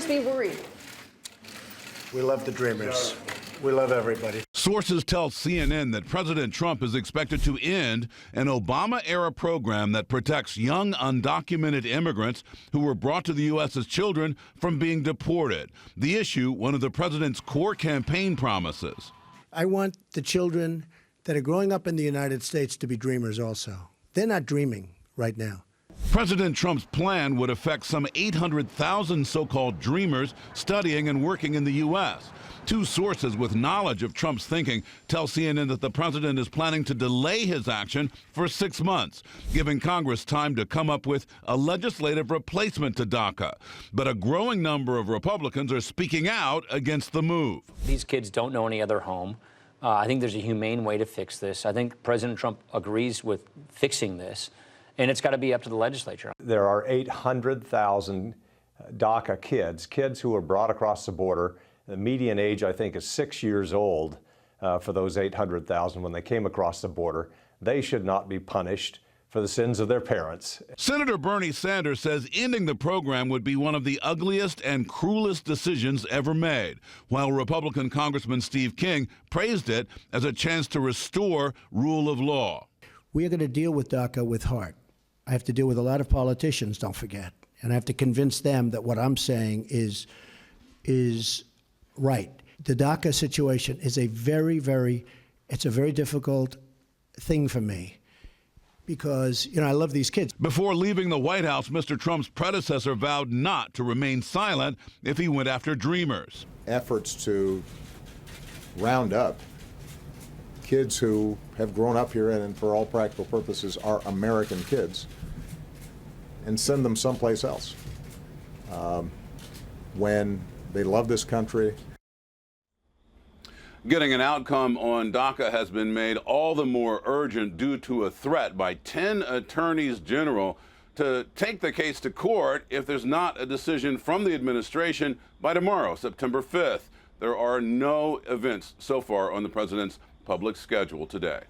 be worried. We love the Dreamers. We love everybody. Sources tell CNN that President Trump is expected to end an Obama-era program that protects young undocumented immigrants who were brought to the U.S. as children from being deported. The issue, one of the president's core campaign promises. I want the children that are growing up in the United States to be dreamers also. They're not dreaming right now. President Trump's plan would affect some 800,000 so-called dreamers studying and working in the U.S. Two sources with knowledge of Trump's thinking tell CNN that the president is planning to delay his action for 6 months, giving Congress time to come up with a legislative replacement to DACA. But a growing number of Republicans are speaking out against the move. These kids don't know any other home. I think there's a humane way to fix this. I think President Trump agrees with fixing this, and it's got to be up to the legislature. There are 800,000 DACA kids who were brought across the border. The median age, I think, is 6 years old for those 800,000 when they came across the border. They should not be punished for the sins of their parents. Senator Bernie Sanders says ending the program would be one of the ugliest and cruelest decisions ever made, while Republican Congressman Steve King praised it as a chance to restore rule of law. We are going to deal with DACA with heart. I have to deal with a lot of politicians, don't forget. And I have to convince them that what I'm saying is right. The DACA situation is a very difficult thing for me because, I love these kids. Before leaving the White House, Mr. Trump's predecessor vowed not to remain silent if he went after dreamers. Efforts to round up kids who have grown up here and for all practical purposes are American kids and send them someplace else when they love this country. Getting an outcome on DACA has been made all the more urgent due to a threat by 10 attorneys general to take the case to court if there's not a decision from the administration by tomorrow, September 5th. There are no events so far on the president's public schedule today.